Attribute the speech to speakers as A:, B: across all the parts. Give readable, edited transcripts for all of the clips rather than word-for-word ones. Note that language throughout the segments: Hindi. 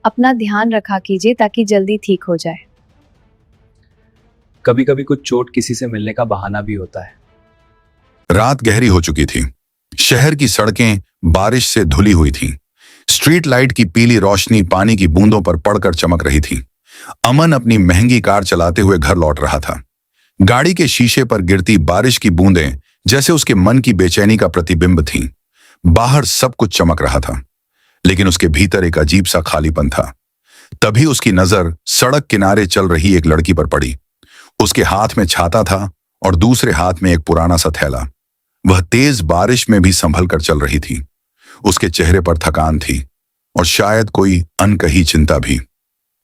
A: अपना ध्यान रखा कीजिए ताकि जल्दी ठीक हो जाए।
B: कभी कभी कुछ चोट किसी से मिलने का बहाना भी होता है।
C: रात गहरी हो चुकी थी। शहर की सड़कें बारिश से धुली हुई थीं। स्ट्रीट लाइट की पीली रोशनी पानी की बूंदों पर पड़कर चमक रही थी। अमन अपनी महंगी कार चलाते हुए घर लौट रहा था। गाड़ी के शीशे पर गिरती बारिश की बूंदें जैसे उसके मन की बेचैनी का प्रतिबिंब थीं। बाहर सब कुछ चमक रहा था, लेकिन उसके भीतर एक अजीब सा खालीपन था। तभी उसकी नजर सड़क किनारे चल रही एक लड़की पर पड़ी। उसके हाथ में छाता था और दूसरे हाथ में एक पुराना सा थैला। वह तेज बारिश में भी संभल कर चल रही थी। उसके चेहरे पर थकान थी और शायद कोई अनकही चिंता भी।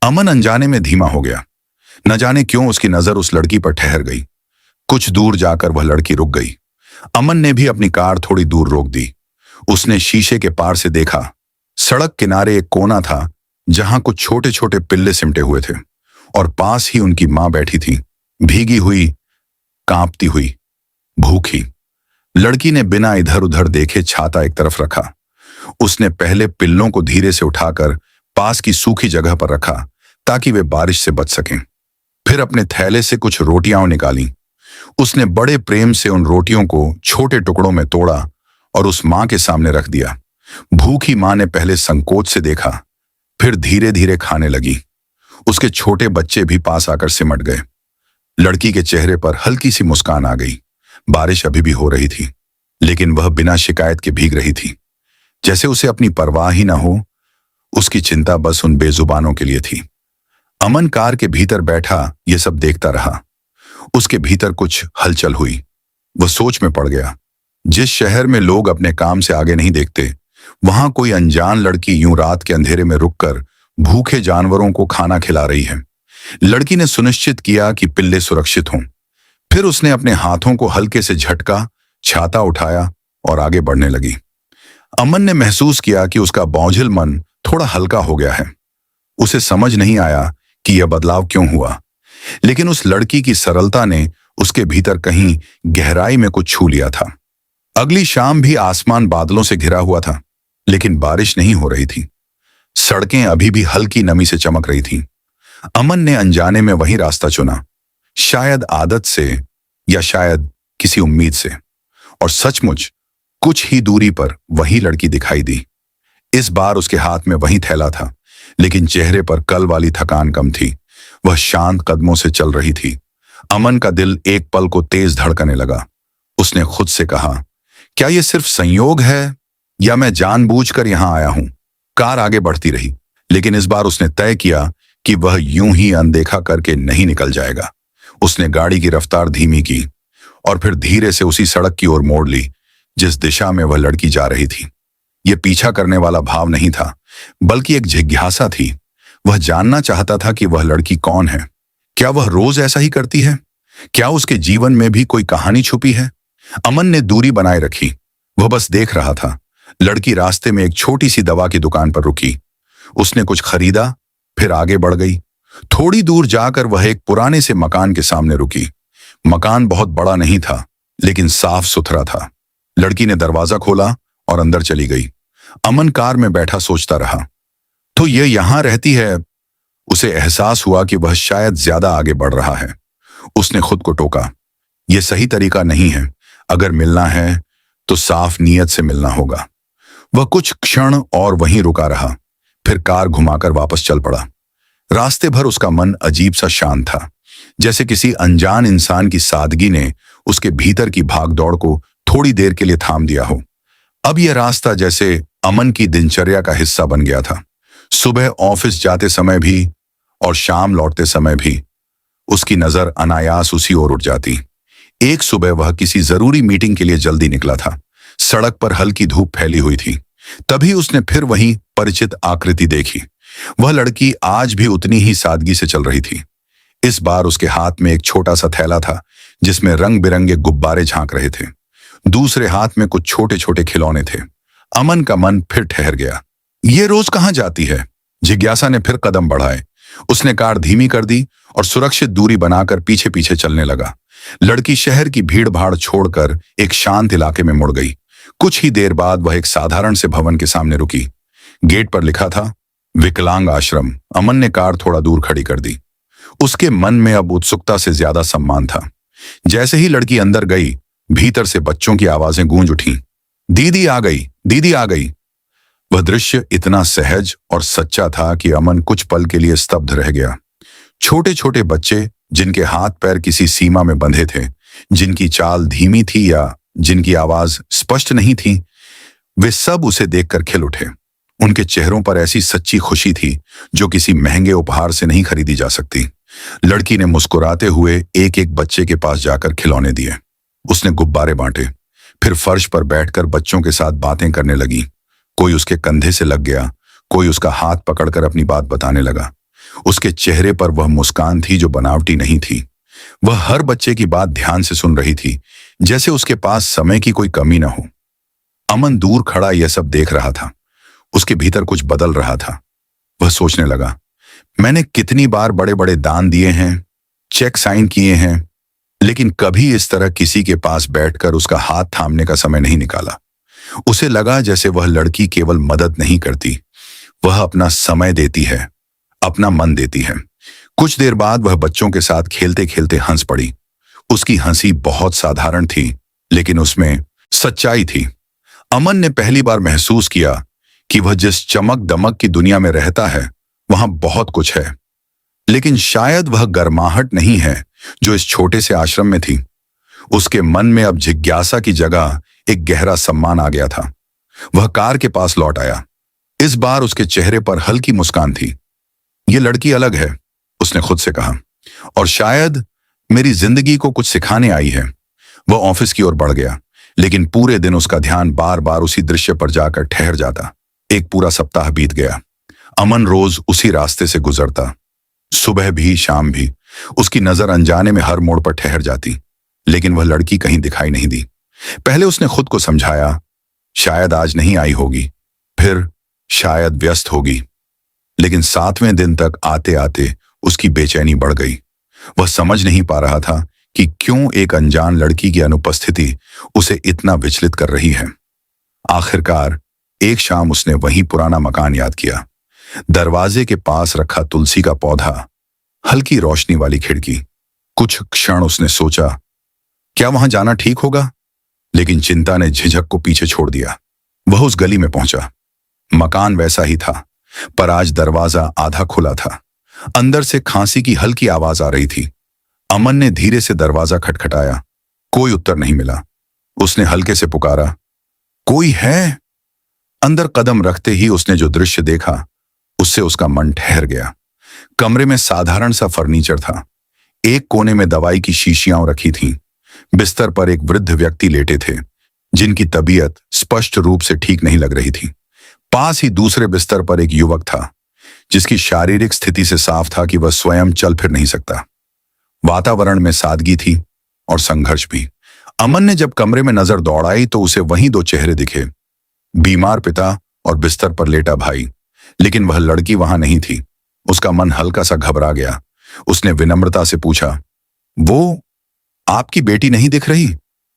C: अमन अनजाने में धीमा हो गया। न जाने क्यों उसकी नजर उस लड़की पर ठहर गई। कुछ दूर जाकर वह लड़की रुक गई। अमन ने भी अपनी कार थोड़ी दूर रोक दी। उसने शीशे के पार से देखा। सड़क किनारे एक कोना था जहां कुछ छोटे छोटे पिल्ले सिमटे हुए थे और पास ही उनकी मां बैठी थी, भीगी हुई, कांपती हुई, भूखी। लड़की ने बिना इधर उधर देखे छाता एक तरफ रखा। उसने पहले पिल्लों को धीरे से उठाकर पास की सूखी जगह पर रखा ताकि वे बारिश से बच सकें। फिर अपने थैले से कुछ रोटियां निकाली। उसने बड़े प्रेम से उन रोटियों को छोटे टुकड़ों में तोड़ा और उस मां के सामने रख दिया। भूखी मां ने पहले संकोच से देखा, फिर धीरे धीरे खाने लगी। उसके छोटे बच्चे भी पास आकर सिमट गए। लड़की के चेहरे पर हल्की सी मुस्कान आ गई। बारिश अभी भी हो रही थी, लेकिन वह बिना शिकायत के भीग रही थी, जैसे उसे अपनी परवाह ही ना हो। उसकी चिंता बस उन बेजुबानों के लिए थी। अमन कार के भीतर बैठा ये सब देखता रहा। उसके भीतर कुछ हलचल हुई। वह सोच में पड़ गया। जिस शहर में लोग अपने काम से आगे नहीं देखते, वहां कोई अनजान लड़की यूं रात के अंधेरे में रुककर भूखे जानवरों को खाना खिला रही है। लड़की ने सुनिश्चित किया कि पिल्ले सुरक्षित हों। फिर उसने अपने हाथों को हल्के से झटका, छाता उठाया और आगे बढ़ने लगी। अमन ने महसूस किया कि उसका बोझिल मन थोड़ा हल्का हो गया है। उसे समझ नहीं आया कि यह बदलाव क्यों हुआ, लेकिन उस लड़की की सरलता ने उसके भीतर कहीं गहराई में कुछ छू लिया था। अगली शाम भी आसमान बादलों से घिरा हुआ था, लेकिन बारिश नहीं हो रही थी। सड़कें अभी भी हल्की नमी से चमक रही थीं। अमन ने अनजाने में वही रास्ता चुना, शायद आदत से या शायद किसी उम्मीद से। और सचमुच कुछ ही दूरी पर वही लड़की दिखाई दी। इस बार उसके हाथ में वही थैला था, लेकिन चेहरे पर कल वाली थकान कम थी। वह शांत कदमों से चल रही थी। अमन का दिल एक पल को तेज धड़कने लगा। उसने खुद से कहा, क्या यह सिर्फ संयोग है या मैं जानबूझकर यहां आया हूं? कार आगे बढ़ती रही, लेकिन इस बार उसने तय किया कि वह यूं ही अनदेखा करके नहीं निकल जाएगा। उसने गाड़ी की रफ्तार धीमी की और फिर धीरे से उसी सड़क की ओर मोड़ ली जिस दिशा में वह लड़की जा रही थी। यह पीछा करने वाला भाव नहीं था, बल्कि एक जिज्ञासा थी। वह जानना चाहता था कि वह लड़की कौन है। क्या वह रोज ऐसा ही करती है? क्या उसके जीवन में भी कोई कहानी छुपी है? अमन ने दूरी बनाए रखी। वह बस देख रहा था। लड़की रास्ते में एक छोटी सी दवा की दुकान पर रुकी। उसने कुछ खरीदा, फिर आगे बढ़ गई। थोड़ी दूर जाकर वह एक पुराने से मकान के सामने रुकी। मकान बहुत बड़ा नहीं था, लेकिन साफ सुथरा था। लड़की ने दरवाजा खोला और अंदर चली गई। अमन कार में बैठा सोचता रहा, तो यह यहां रहती है। उसे एहसास हुआ कि वह शायद ज्यादा आगे बढ़ रहा है। उसने खुद को टोका, यह सही तरीका नहीं है। अगर मिलना है तो साफ नीयत से मिलना होगा। वह कुछ क्षण और वहीं रुका रहा, फिर कार घुमाकर वापस चल पड़ा। रास्ते भर उसका मन अजीब सा शांत था, जैसे किसी अनजान इंसान की सादगी ने उसके भीतर की भागदौड़ को थोड़ी देर के लिए थाम दिया हो। अब यह रास्ता जैसे अमन की दिनचर्या का हिस्सा बन गया था। सुबह ऑफिस जाते समय भी और शाम लौटते समय भी उसकी नजर अनायास उसी ओर उठ जाती। एक सुबह वह किसी जरूरी मीटिंग के लिए जल्दी निकला था। सड़क पर हल्की धूप फैली हुई थी। तभी उसने फिर वही परिचित आकृति देखी। वह लड़की आज भी उतनी ही सादगी से चल रही थी। इस बार उसके हाथ में एक छोटा सा थैला था जिसमें रंग बिरंगे गुब्बारे झांक रहे थे। दूसरे हाथ में कुछ छोटे छोटे खिलौने थे। अमन का मन फिर ठहर गया। ये रोज कहां जाती है? जिज्ञासा ने फिर कदम बढ़ाए। उसने कार धीमी कर दी और सुरक्षित दूरी बनाकर पीछे पीछे चलने लगा। लड़की शहर की भीड़ भाड़ छोड़कर एक शांत इलाके में मुड़ गई। कुछ ही देर बाद वह एक साधारण से भवन के सामने रुकी। गेट पर लिखा था विकलांग आश्रम। अमन ने कार थोड़ा दूर खड़ी कर दी। उसके मन में अब उत्सुकता से ज्यादा सम्मान था। जैसे ही लड़की अंदर गई, भीतर से बच्चों की आवाजें गूंज उठी। दीदी आ गई, दीदी आ गई। वह दृश्य इतना सहज और सच्चा था कि अमन कुछ पल के लिए स्तब्ध रह गया। छोटे छोटे बच्चे जिनके हाथ पैर किसी सीमा में बंधे थे, जिनकी चाल धीमी थी या जिनकी आवाज स्पष्ट नहीं थी, वे सब उसे देखकर खिल उठे। उनके चेहरों पर ऐसी सच्ची खुशी थी जो किसी महंगे उपहार से नहीं खरीदी जा सकती। लड़की ने मुस्कुराते हुए एक एक बच्चे के पास जाकर खिलौने दिए। उसने गुब्बारे बांटे, फिर फर्श पर बैठकर बच्चों के साथ बातें करने लगी। कोई उसके कंधे से लग गया, कोई उसका हाथ पकड़कर अपनी बात बताने लगा। उसके चेहरे पर वह मुस्कान थी जो बनावटी नहीं थी। वह हर बच्चे की बात ध्यान से सुन रही थी, जैसे उसके पास समय की कोई कमी न हो। अमन दूर खड़ा यह सब देख रहा था। उसके भीतर कुछ बदल रहा था। वह सोचने लगा, मैंने कितनी बार बड़े बड़े दान दिए हैं, चेक साइन किए हैं, लेकिन कभी इस तरह किसी के पास बैठकर उसका हाथ थामने का समय नहीं निकाला। उसे लगा जैसे वह लड़की केवल मदद नहीं करती, वह अपना समय देती है, अपना मन देती है। कुछ देर बाद वह बच्चों के साथ खेलते खेलते हंस पड़ी। उसकी हंसी बहुत साधारण थी, लेकिन उसमें सच्चाई थी। अमन ने पहली बार महसूस किया कि वह जिस चमक दमक की दुनिया में रहता है वहां बहुत कुछ है, लेकिन शायद वह गर्माहट नहीं है जो इस छोटे से आश्रम में थी। उसके मन में अब जिज्ञासा की जगह एक गहरा सम्मान आ गया था। वह कार के पास लौट आया। इस बार उसके चेहरे पर हल्की मुस्कान थी। यह लड़की अलग है, उसने खुद से कहा, और शायद मेरी जिंदगी को कुछ सिखाने आई है। वह ऑफिस की ओर बढ़ गया, लेकिन पूरे दिन उसका ध्यान बार बार उसी दृश्य पर जाकर ठहर जाता। एक पूरा सप्ताह बीत गया। अमन रोज उसी रास्ते से गुजरता, सुबह भी शाम भी। उसकी नजर अनजाने में हर मोड़ पर ठहर जाती, लेकिन वह लड़की कहीं दिखाई नहीं दी। पहले उसने खुद को समझाया, शायद आज नहीं आई होगी, फिर शायद व्यस्त होगी, लेकिन 7वें दिन तक आते आते उसकी बेचैनी बढ़ गई। वह समझ नहीं पा रहा था कि क्यों एक अनजान लड़की की अनुपस्थिति उसे इतना विचलित कर रही है। आखिरकार एक शाम उसने वही पुराना मकान याद किया। दरवाजे के पास रखा तुलसी का पौधा, हल्की रोशनी वाली खिड़की। कुछ क्षण उसने सोचा, क्या वहां जाना ठीक होगा? लेकिन चिंता ने झिझक को पीछे छोड़ दिया। वह उस गली में पहुंचा। मकान वैसा ही था, पर आज दरवाजा आधा खुला था। अंदर से खांसी की हल्की आवाज आ रही थी। अमन ने धीरे से दरवाजा खटखटाया। कोई उत्तर नहीं मिला। उसने हल्के से पुकारा, कोई है? अंदर कदम रखते ही उसने जो दृश्य देखा, उससे उसका मन ठहर गया। कमरे में साधारण सा फर्नीचर था। एक कोने में दवाई की शीशियां रखी थीं। बिस्तर पर एक वृद्ध व्यक्ति लेटे थे, जिनकी तबीयत स्पष्ट रूप से ठीक नहीं लग रही थी। पास ही दूसरे बिस्तर पर एक युवक था, जिसकी शारीरिक स्थिति से साफ था कि वह स्वयं चल फिर नहीं सकता। वातावरण में सादगी थी और संघर्ष भी। अमन ने जब कमरे में नजर दौड़ाई तो उसे वहीं दो चेहरे दिखे, बीमार पिता और बिस्तर पर लेटा भाई। लेकिन वह लड़की वहां नहीं थी। उसका मन हल्का सा घबरा गया। उसने विनम्रता से पूछा, वो आपकी बेटी नहीं दिख रही?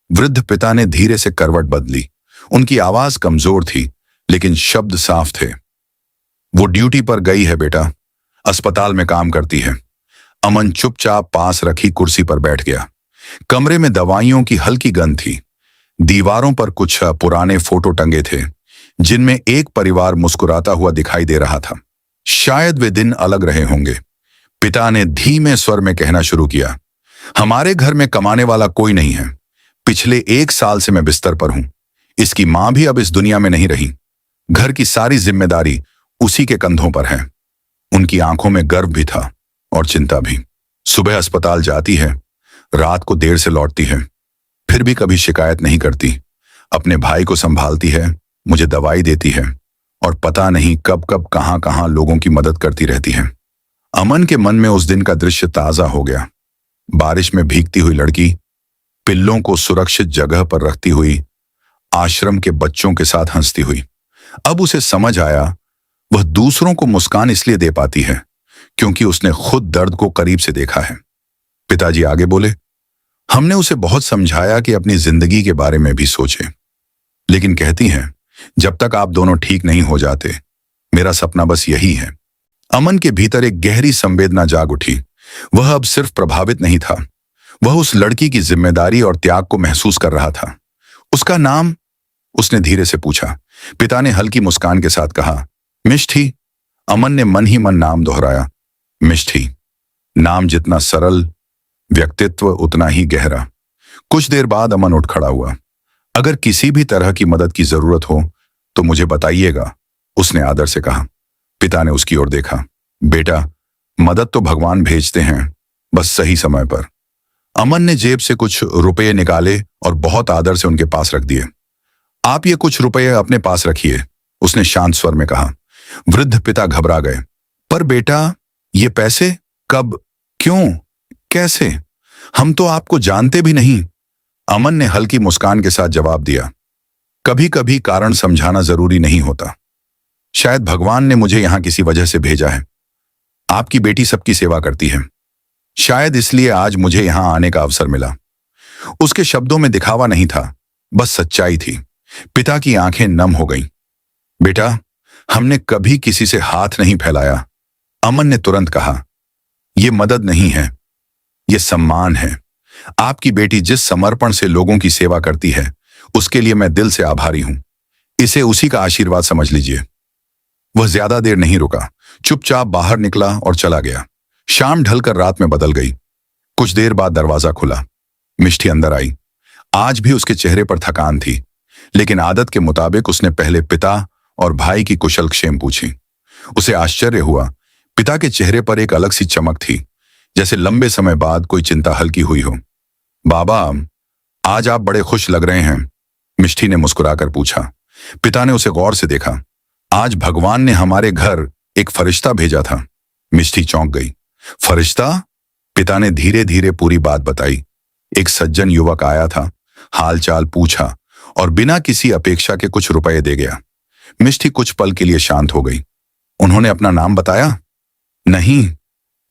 C: वृद्ध पिता ने धीरे से करवट बदली। उनकी आवाज कमजोर थी, लेकिन शब्द साफ थे। वो ड्यूटी पर गई है बेटा, अस्पताल में काम करती है। अमन चुपचाप पास रखी कुर्सी पर बैठ गया। कमरे में दवाइयों की हल्की गंध थी। दीवारों पर कुछ पुराने फोटो टंगे थे, जिनमें एक परिवार मुस्कुराता हुआ दिखाई दे रहा था। शायद वे दिन अलग रहे होंगे। पिता ने धीमे स्वर में कहना शुरू किया, हमारे घर में कमाने वाला कोई नहीं है। पिछले 1 साल से मैं बिस्तर पर हूं। इसकी मां भी अब इस दुनिया में नहीं रही। घर की सारी जिम्मेदारी उसी के कंधों पर है। उनकी आंखों में गर्व भी था और चिंता भी। सुबह अस्पताल जाती है, रात को देर से लौटती है, फिर भी कभी शिकायत नहीं करती। अपने भाई को संभालती है, मुझे दवाई देती है, और पता नहीं कब कब कहां कहां लोगों की मदद करती रहती है। अमन के मन में उस दिन का दृश्य ताजा हो गया। बारिश में भीगती हुई लड़की, पिल्लों को सुरक्षित जगह पर रखती हुई, आश्रम के बच्चों के साथ हंसती हुई। अब उसे समझ आया, वह दूसरों को मुस्कान इसलिए दे पाती है क्योंकि उसने खुद दर्द को करीब से देखा है। पिताजी आगे बोले, हमने उसे बहुत समझाया कि अपनी जिंदगी के बारे में भी सोचे, लेकिन कहती हैं, जब तक आप दोनों ठीक नहीं हो जाते, मेरा सपना बस यही है। अमन के भीतर एक गहरी संवेदना जाग उठी। वह अब सिर्फ प्रभावित नहीं था, वह उस लड़की की जिम्मेदारी और त्याग को महसूस कर रहा था। उसका नाम? उसने धीरे से पूछा। पिता ने हल्की मुस्कान के साथ कहा, मिष्ठी। अमन ने मन ही मन नाम दोहराया, मिष्ठी। नाम जितना सरल, व्यक्तित्व उतना ही गहरा। कुछ देर बाद अमन उठ खड़ा हुआ। अगर किसी भी तरह की मदद की जरूरत हो तो मुझे बताइएगा, उसने आदर से कहा। पिता ने उसकी ओर देखा। बेटा, मदद तो भगवान भेजते हैं, बस सही समय पर। अमन ने जेब से कुछ रुपए निकाले और बहुत आदर से उनके पास रख दिए। आप ये कुछ रुपए अपने पास रखिए, उसने शांत स्वर में कहा। वृद्ध पिता घबरा गए। पर बेटा, ये पैसे कब, क्यों, कैसे? हम तो आपको जानते भी नहीं। अमन ने हल्की मुस्कान के साथ जवाब दिया, कभी कभी कारण समझाना जरूरी नहीं होता। शायद भगवान ने मुझे यहां किसी वजह से भेजा है। आपकी बेटी सबकी सेवा करती है, शायद इसलिए आज मुझे यहां आने का अवसर मिला। उसके शब्दों में दिखावा नहीं था, बस सच्चाई थी। पिता की आंखें नम हो गईं। बेटा, हमने कभी किसी से हाथ नहीं फैलाया, अमन ने तुरंत कहा। यह मदद नहीं है, यह सम्मान है। आपकी बेटी जिस समर्पण से लोगों की सेवा करती है, उसके लिए मैं दिल से आभारी हूं। इसे उसी का आशीर्वाद समझ लीजिए। वह ज्यादा देर नहीं रुका, चुपचाप बाहर निकला और चला गया। शाम ढलकर रात में बदल गई। कुछ देर बाद दरवाजा खुला। मिष्ठी अंदर आई। आज भी उसके चेहरे पर थकान थी, लेकिन आदत के मुताबिक उसने पहले पिता और भाई की कुशल क्षेम पूछी। उसे आश्चर्य हुआ, पिता के चेहरे पर एक अलग सी चमक थी, जैसे लंबे समय बाद कोई चिंता हल्की हुई हो। बाबा, आज आप बड़े खुश लग रहे हैं, मिष्ठी ने मुस्कुराकर पूछा। पिता ने उसे गौर से देखा। आज भगवान ने हमारे घर एक फरिश्ता भेजा था। मिष्ठी चौंक गई। फरिश्ता? पिता ने धीरे धीरे पूरी बात बताई। एक सज्जन युवक आया था, हालचाल पूछा और बिना किसी अपेक्षा के कुछ रुपए दे गया। मिष्ठी कुछ पल के लिए शांत हो गई। उन्होंने अपना नाम बताया? नहीं,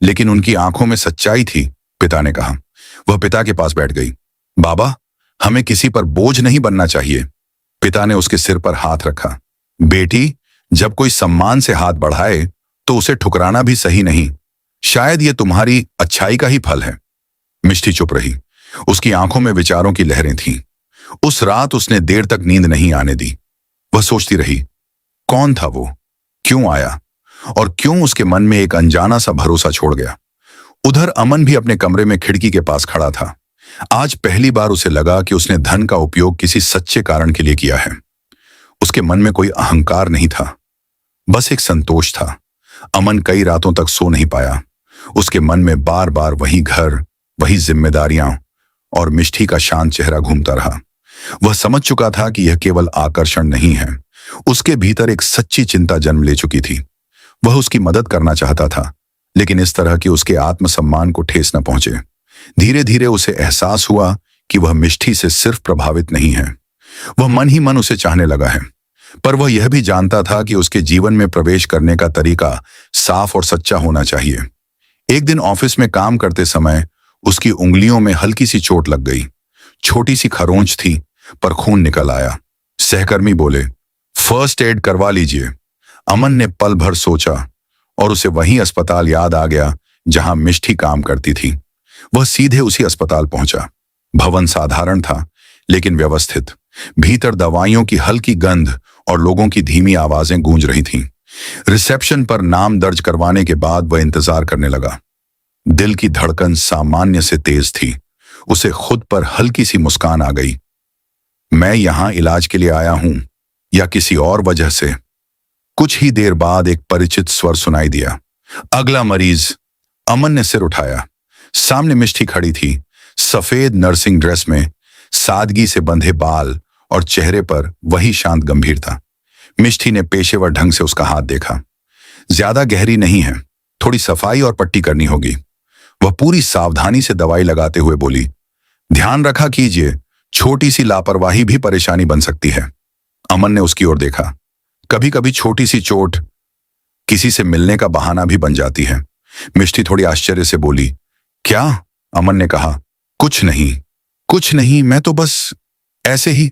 C: लेकिन उनकी आंखों में सच्चाई थी, पिता ने कहा। वह पिता के पास बैठ गई। बाबा, हमें किसी पर बोझ नहीं बनना चाहिए। पिता ने उसके सिर पर हाथ रखा। बेटी, जब कोई सम्मान से हाथ बढ़ाए तो उसे ठुकराना भी सही नहीं। शायद ये तुम्हारी अच्छाई का ही फल है। मिष्ठी चुप रही। उसकी आंखों में विचारों की लहरें थीं। उस रात उसने देर तक नींद नहीं आने दी। वह सोचती रही, कौन था वो, क्यों आया और क्यों उसके मन में एक अनजाना सा भरोसा छोड़ गया। उधर अमन भी अपने कमरे में खिड़की के पास खड़ा था। आज पहली बार उसे लगा कि उसने धन का उपयोग किसी सच्चे कारण के लिए किया है। उसके मन में कोई अहंकार नहीं था, बस एक संतोष था। अमन कई रातों तक सो नहीं पाया। उसके मन में बार बार वही घर, वही जिम्मेदारियां और मिष्ठी का शांत चेहरा घूमता रहा। वह समझ चुका था कि यह केवल आकर्षण नहीं है, उसके भीतर एक सच्ची चिंता जन्म ले चुकी थी। वह उसकी मदद करना चाहता था, लेकिन इस तरह कि उसके आत्मसम्मान को ठेस न पहुंचे। धीरे धीरे उसे एहसास हुआ कि वह मिष्ठी से सिर्फ प्रभावित नहीं है, वह मन ही मन उसे चाहने लगा है। पर वह यह भी जानता था कि उसके जीवन में प्रवेश करने का तरीका साफ और सच्चा होना चाहिए। एक दिन ऑफिस में काम करते समय उसकी उंगलियों में हल्की सी चोट लग गई। छोटी सी खरोंच थी, पर खून निकल आया। सहकर्मी बोले, फर्स्ट एड करवा लीजिए। अमन ने पल भर सोचा और उसे वही अस्पताल याद आ गया जहां मिष्ठी काम करती थी। वह सीधे उसी अस्पताल पहुंचा। भवन साधारण था, लेकिन व्यवस्थित। भीतर दवाइयों की हल्की गंध और लोगों की धीमी आवाजें गूंज रही थीं। रिसेप्शन पर नाम दर्ज करवाने के बाद वह इंतजार करने लगा। दिल की धड़कन सामान्य से तेज थी। उसे खुद पर हल्की सी मुस्कान आ गई। मैं यहां इलाज के लिए आया हूं या किसी और वजह से? कुछ ही देर बाद एक परिचित स्वर सुनाई दिया, अगला मरीज। अमन ने सिर उठाया। सामने मिष्ठी खड़ी थी, सफेद नर्सिंग ड्रेस में, सादगी से बंधे बाल और चेहरे पर वही शांत गंभीरता। मिष्ठी ने पेशेवर ढंग से उसका हाथ देखा। ज्यादा गहरी नहीं है, थोड़ी सफाई और पट्टी करनी होगी। वह पूरी सावधानी से दवाई लगाते हुए बोली, ध्यान रखा कीजिए, छोटी सी लापरवाही भी परेशानी बन सकती है। अमन ने उसकी ओर देखा। कभी कभी छोटी सी चोट किसी से मिलने का बहाना भी बन जाती है। मिष्ठी थोड़ी आश्चर्य से बोली, क्या? अमन ने कहा, कुछ नहीं, मैं तो बस ऐसे ही।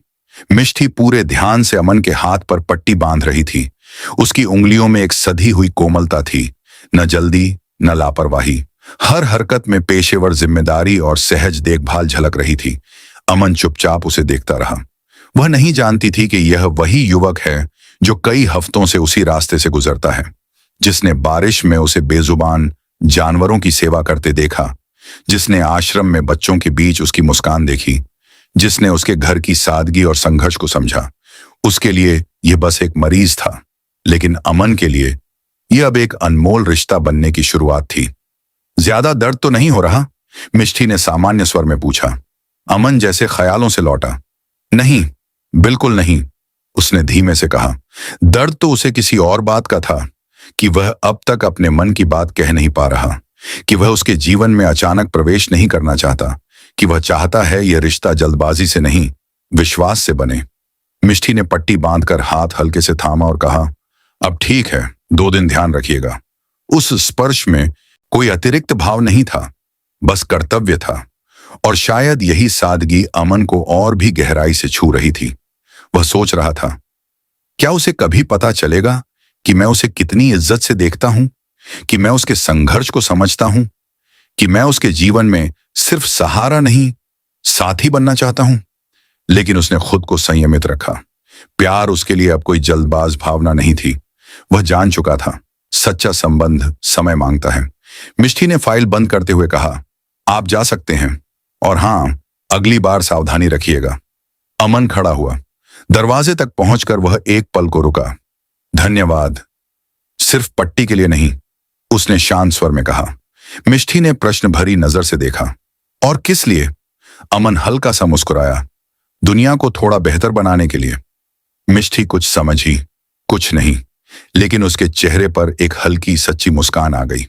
C: मिष्ठी पूरे ध्यान से अमन के हाथ पर पट्टी बांध रही थी। उसकी उंगलियों में एक सधी हुई कोमलता थी, न जल्दी न लापरवाही। हर हरकत में पेशेवर जिम्मेदारी और सहज देखभाल झलक रही थी। अमन चुपचाप उसे देखता रहा। वह नहीं जानती थी कि यह वही युवक है जो कई हफ्तों से उसी रास्ते से गुजरता है, जिसने बारिश में उसे बेजुबान जानवरों की सेवा करते देखा, जिसने आश्रम में बच्चों के बीच उसकी मुस्कान देखी, जिसने उसके घर की सादगी और संघर्ष को समझा। उसके लिए यह बस एक मरीज था, लेकिन अमन के लिए यह अब एक अनमोल रिश्ता बनने की शुरुआत थी। ज्यादा दर्द तो नहीं हो रहा? मिष्टी ने सामान्य स्वर में पूछा। अमन जैसे ख्यालों से लौटा। नहीं, बिल्कुल नहीं, उसने धीमे से कहा। दर्द तो उसे किसी और बात का था, कि वह अब तक अपने मन की बात कह नहीं पा रहा, कि वह उसके जीवन में अचानक प्रवेश नहीं करना चाहता, कि वह चाहता है यह रिश्ता जल्दबाजी से नहीं, विश्वास से बने। मिष्टी ने पट्टी बांधकर हाथ हल्के से थामा और कहा, अब ठीक है, 2 दिन ध्यान रखिएगा। उस स्पर्श में कोई अतिरिक्त भाव नहीं था, बस कर्तव्य था, और शायद यही सादगी अमन को और भी गहराई से छू रही थी। वह सोच रहा था, क्या उसे कभी पता चलेगा कि मैं उसे कितनी इज्जत से देखता हूं, कि मैं उसके संघर्ष को समझता हूं, कि मैं उसके जीवन में सिर्फ सहारा नहीं, साथी बनना चाहता हूं। लेकिन उसने खुद को संयमित रखा। प्यार उसके लिए अब कोई जल्दबाज भावना नहीं थी। वह जान चुका था, सच्चा संबंध समय मांगता है। मिष्टी ने फाइल बंद करते हुए कहा, आप जा सकते हैं, और हां, अगली बार सावधानी रखिएगा। अमन खड़ा हुआ। दरवाजे तक पहुंचकर वह एक पल को रुका। धन्यवाद, सिर्फ पट्टी के लिए नहीं, उसने शांत स्वर में कहा। मिष्टी ने प्रश्न भरी नजर से देखा। और किस लिए? अमन हल्का सा मुस्कुराया। दुनिया को थोड़ा बेहतर बनाने के लिए। मिष्टी कुछ समझी, कुछ नहीं, लेकिन उसके चेहरे पर एक हल्की सच्ची मुस्कान आ गई।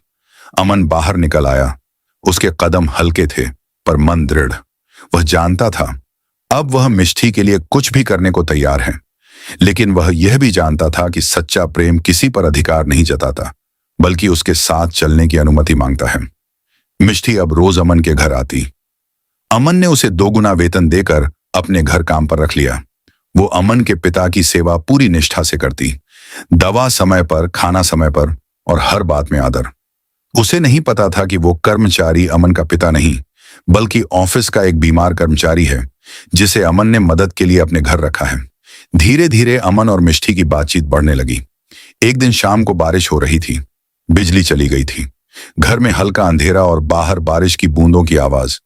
C: अमन बाहर निकल आया। उसके कदम हल्के थे, पर मन दृढ़। वह जानता था, अब वह मिष्टी के लिए कुछ भी करने को तैयार है, लेकिन वह यह भी जानता था कि सच्चा प्रेम किसी पर अधिकार नहीं जताता, बल्कि उसके साथ चलने की अनुमति मांगता है। मिष्टी अब रोज अमन के घर आती। अमन ने उसे 2 गुना वेतन देकर अपने घर काम पर रख लिया। वो अमन के पिता की सेवा पूरी निष्ठा से करती, दवा समय पर, खाना समय पर, और हर बात में आदर। उसे नहीं पता था कि वो कर्मचारी अमन का पिता नहीं, बल्कि ऑफिस का एक बीमार कर्मचारी है, जिसे अमन ने मदद के लिए अपने घर रखा है। धीरे धीरे अमन और मिष्टी की बातचीत बढ़ने लगी। एक दिन शाम को बारिश हो रही थी। बिजली चली गई थी। घर में हल्का अंधेरा और बाहर बारिश की बूंदों की आवाज।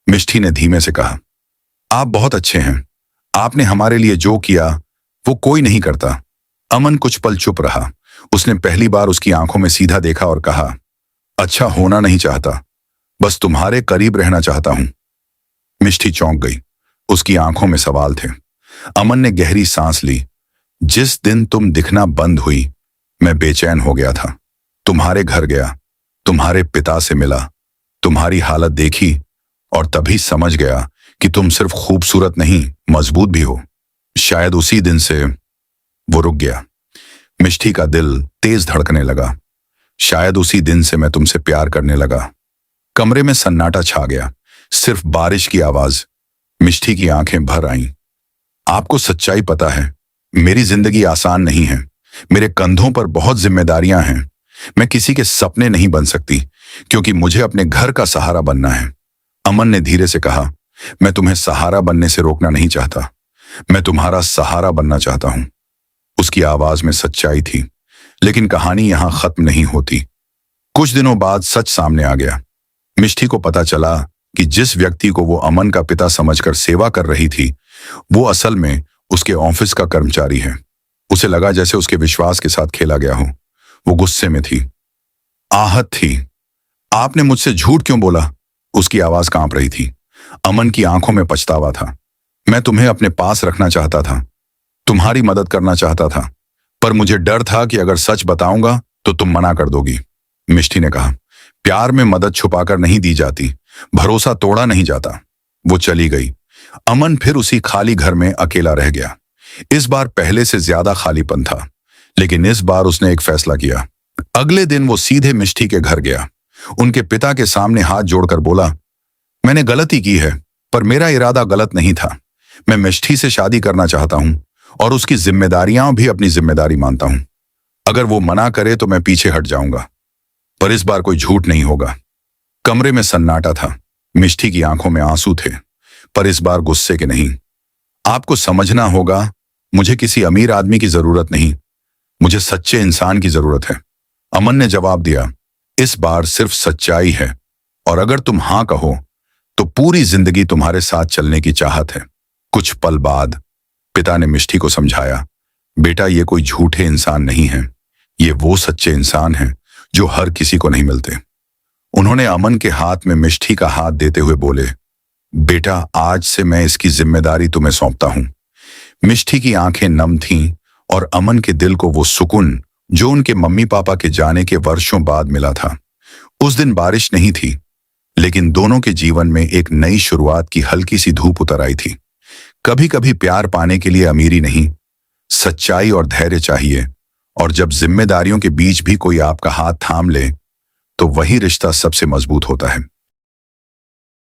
C: मिष्टी ने धीमे से कहा, आप बहुत अच्छे हैं। आपने हमारे लिए जो किया वो कोई नहीं करता। अमन कुछ पल चुप रहा। उसने पहली बार उसकी आंखों में सीधा देखा और कहा, अच्छा होना नहीं चाहता, बस तुम्हारे करीब रहना चाहता हूं। मिष्टी चौंक गई। उसकी आंखों में सवाल थे। अमन ने गहरी सांस ली। जिस दिन तुम दिखना बंद हुई, मैं बेचैन हो गया था। तुम्हारे घर गया, तुम्हारे पिता से मिला, तुम्हारी हालत देखी, और तभी समझ गया कि तुम सिर्फ खूबसूरत नहीं, मजबूत भी हो। शायद उसी दिन से वो रुक गया। मिष्टी का दिल तेज धड़कने लगा। शायद उसी दिन से मैं तुमसे प्यार करने लगा। कमरे में सन्नाटा छा गया, सिर्फ बारिश की आवाज। मिष्टी की आंखें भर आईं। आपको सच्चाई पता है, मेरी जिंदगी आसान नहीं है। मेरे कंधों पर बहुत जिम्मेदारियां हैं। मैं किसी के सपने नहीं बन सकती, क्योंकि मुझे अपने घर का सहारा बनना है। अमन ने धीरे से कहा, मैं तुम्हें सहारा बनने से रोकना नहीं चाहता, मैं तुम्हारा सहारा बनना चाहता हूं। उसकी आवाज में सच्चाई थी, लेकिन कहानी यहां खत्म नहीं होती। कुछ दिनों बाद सच सामने आ गया। मिष्टी को पता चला कि जिस व्यक्ति को वो अमन का पिता समझकर सेवा कर रही थी, वो असल में उसके ऑफिस का कर्मचारी है। उसे लगा जैसे उसके विश्वास के साथ खेला गया हो। वो गुस्से में थी, आहत थी। आपने मुझसे झूठ क्यों बोला? उसकी आवाज कांप रही थी। अमन की आंखों में पछतावा था। मैं तुम्हें अपने पास रखना चाहता था, तुम्हारी मदद करना चाहता था, पर मुझे डर था कि अगर सच बताऊंगा तो तुम मना कर दोगी। मिष्टी ने कहा, प्यार में मदद छुपाकर नहीं दी जाती, भरोसा तोड़ा नहीं जाता। वो चली गई। अमन फिर उसी खाली घर में अकेला रह गया। इस बार पहले से ज्यादा खालीपन था, लेकिन इस बार उसने एक फैसला किया। अगले दिन वो सीधे मिष्टी के घर गया। उनके पिता के सामने हाथ जोड़कर बोला, मैंने गलती की है, पर मेरा इरादा गलत नहीं था। मैं मिष्टी से शादी करना चाहता हूं और उसकी जिम्मेदारियां भी अपनी जिम्मेदारी मानता हूं। अगर वो मना करे तो मैं पीछे हट जाऊंगा, पर इस बार कोई झूठ नहीं होगा। कमरे में सन्नाटा था। मिष्टी की आंखों में आंसू थे, पर इस बार गुस्से के नहीं। आपको समझना होगा, मुझे किसी अमीर आदमी की जरूरत नहीं, मुझे सच्चे इंसान की जरूरत है। अमन ने जवाब दिया, इस बार सिर्फ सच्चाई है, और अगर तुम हां कहो तो पूरी जिंदगी तुम्हारे साथ चलने की चाहत है। कुछ पल बाद पिता ने मिष्टी को समझाया, बेटा ये कोई झूठे इंसान नहीं है, ये वो सच्चे इंसान हैं जो हर किसी को नहीं मिलते। उन्होंने अमन के हाथ में मिष्टी का हाथ देते हुए बोले, बेटा आज से मैं इसकी जिम्मेदारी तुम्हें सौंपता हूं। मिष्टी की आंखें नम थीं और अमन के दिल को वो सुकून जो उनके मम्मी पापा के जाने के वर्षों बाद मिला था। उस दिन बारिश नहीं थी, लेकिन दोनों के जीवन में एक नई शुरुआत की हल्की सी धूप उतर आई थी। कभी कभी प्यार पाने के लिए अमीरी नहीं, सच्चाई और धैर्य चाहिए, और जब जिम्मेदारियों के बीच भी कोई आपका हाथ थाम ले तो वही रिश्ता सबसे मजबूत होता है।